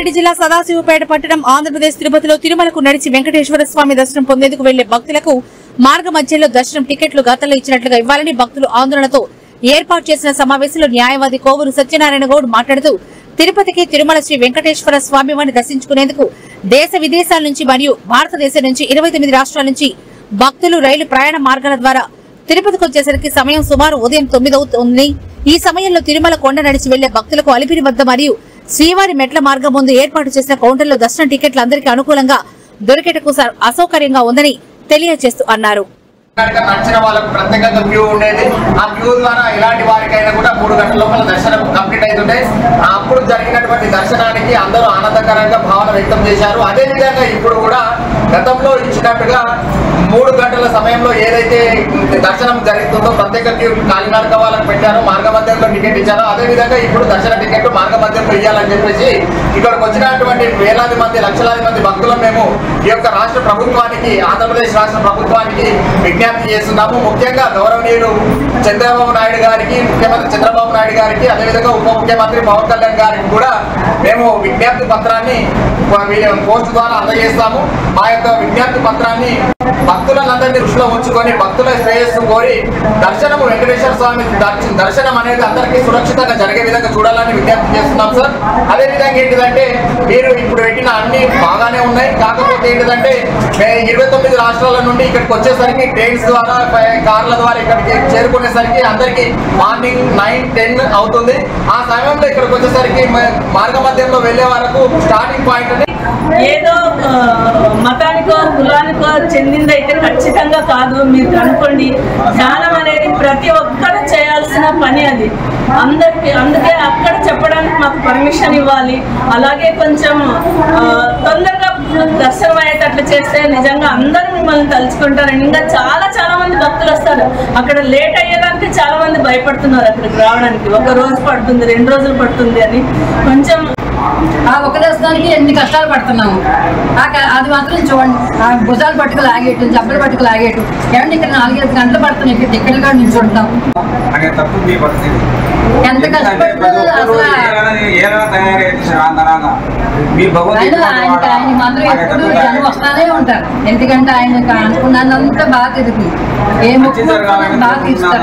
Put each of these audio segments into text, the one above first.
రంగారెడ్డి జిల్లా సదాశివపేట పట్టణం ఆంధ్రప్రదేశ్ తిరుపతిలో తిరుమలకు నడిచి వెంకటేశ్వర స్వామి దర్శనం పొందేందుకు వెళ్లే భక్తులకు మార్గ మధ్యలో దర్శనం టికెట్లు గతంలో ఇచ్చినట్లుగా ఇవ్వాలని భక్తులు ఆందోళనతో ఏర్పాటు చేసిన సమావేశంలో న్యాయవాది కోవూరు సత్యనారాయణ గౌడ్ మాట్లాడుతూ తిరుపతికి తిరుమల శ్రీ వెంకటేశ్వర స్వామి వారిని దర్శించుకునేందుకు దేశ విదేశాల నుంచి మరియు భారతదేశం నుంచి 29 రాష్ట్రాల నుంచి భక్తులు రైలు ప్రయాణ మార్గాల ద్వారా తిరుపతికి వచ్చేసరికి సమయం సుమారు ఉదయం 9 అవుతుంది। ఈ సమయంలో తిరుమల కొండ నడిచి వెళ్లే భక్తులకు అలిపిరి వద్ద మరియు శ్రీవారి మెట్ల మార్గం ముందు ఏర్పాటు చేసిన కౌంటర్లో దర్శన టికెట్లు అందరికీ అనుకూలంగా దొరికేటకు అసౌకర్యంగా ఉందని తెలియజేస్తూ అన్నారు। నడిచిన వాళ్ళకు ప్రత్యేకంగా క్యూ ఉండేది। ఆ క్యూ ద్వారా ఇలాంటి వారికైనా కూడా 3 గంటల లోపల దర్శనం కంప్లీట్ అవుతుండే। అప్పుడు జరిగినటువంటి దర్శనానికి అందరూ ఆనందకరంగా భావన వ్యక్తం చేశారు। అదే విధంగా ఇప్పుడు కూడా గతంలో ఇచ్చినట్టుగా 3 గంటల సమయంలో ఏదైతే దర్శనం జరుగుతుందో ప్రత్యేక క్యూ కాలినడక వాళ్ళకి పెట్టారో మార్గ మధ్యంలో టికెట్ ఇచ్చారో అదే విధంగా ఇప్పుడు దర్శన టికెట్ మార్గ మధ్యంలో ఇవ్వాలని చెప్పేసి ఇక్కడికి వచ్చినటువంటి వేలాది మంది లక్షలాది మంది భక్తులను మేము ఈ యొక్క రాష్ట్ర ప్రభుత్వానికి ఆంధ్రప్రదేశ్ రాష్ట్ర ప్రభుత్వానికి విజ్ఞప్తి చేస్తున్నాము। ముఖ్యంగా గౌరవనీయులు చంద్రబాబు నాయుడు గారికి, ముఖ్యమంత్రి చంద్రబాబు నాయుడు గారికి, అదేవిధంగా ఉప ముఖ్యమంత్రి పవన్ కళ్యాణ్ గారికి కూడా మేము విజ్ఞప్తి పత్రాన్ని పోస్ట్ ద్వారా అందజేస్తాము। ఆ యొక్క విజ్ఞప్తి పత్రాన్ని భక్తులందరినీ దృష్టిలో ఉంచుకొని భక్తుల శ్రేయస్సు కోరి దర్శనము వెంకటేశ్వర స్వామి దర్శనం అనేది అందరికీ సురక్షితంగా జరిగే విధంగా చూడాలని విజ్ఞప్తి చేస్తున్నాం సార్। అదే విధంగా ఏంటిదంటే మీరు ఇప్పుడు పెట్టిన అన్ని బాగానే ఉన్నాయి, కాకపోతే ఏంటిదంటే 29 రాష్ట్రాల నుండి ఇక్కడికి వచ్చేసరికి ట్రైన్స్ ద్వారా కార్ల ద్వారా ఇక్కడికి చేరుకునేసరికి అందరికి మార్నింగ్ 9-10 అవుతుంది। ఆ సమయంలో ఇక్కడికి వచ్చేసరికి మార్గ మధ్యంలో వెళ్లే వరకు స్టార్టింగ్ పాయింట్ ఏదో మతానికో కులానికో చెందిందైతే ఖచ్చితంగా కాదు। మీరు అనుకోండి, ధ్యానం అనేది ప్రతి ఒక్కరు చేయాల్సిన పని అది అందరికి। అందుకే అక్కడ చెప్పడానికి మాకు పర్మిషన్ ఇవ్వాలి। అలాగే కొంచెం తొందరగా దర్శనం అయ్యేటట్లు చేస్తే నిజంగా అందరూ మిమ్మల్ని తలుచుకుంటారు। ఇంకా చాలా మంది భక్తులు వస్తారు। అక్కడ లేట్ అయ్యేదానికి చాలా మంది భయపడుతున్నారు అక్కడికి రావడానికి। 1 రోజు పడుతుంది, 2 రోజులు పడుతుంది అని కొంచెం ఆ ఒక దర్శనానికి ఎన్ని కష్టాలు పడుతున్నాము। అది మాత్రం చూడండి, ఆ భుజాలు పట్టుకు లాగేటు, జబ్బలు పట్టుకు లాగేటు ఏమంటే ఇక్కడ 4-5 గంటలు పడుతున్నాయి ఇక్కడ టికెట్లు కూడా నిల్చుంటాం। ఎంత కష్టపడుతుంది అసలు। ఆయన మాత్రం ఎప్పుడు జనం వస్తానే ఉంటారు, ఎందుకంటే ఆయన అనుకున్నంతా బాగా తిరుగుతుంది, ఏ ముఖ్యం బాగా తీస్తారు।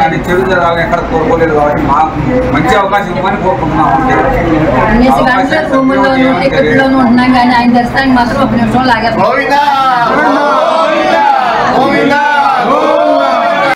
అనేసి గంటల రూముల్లోనూ టికెట్లోనూ ఉంటున్నాం కానీ ఆయన దర్శనానికి మాత్రం 1 నిమిషం లాగేస్తాం।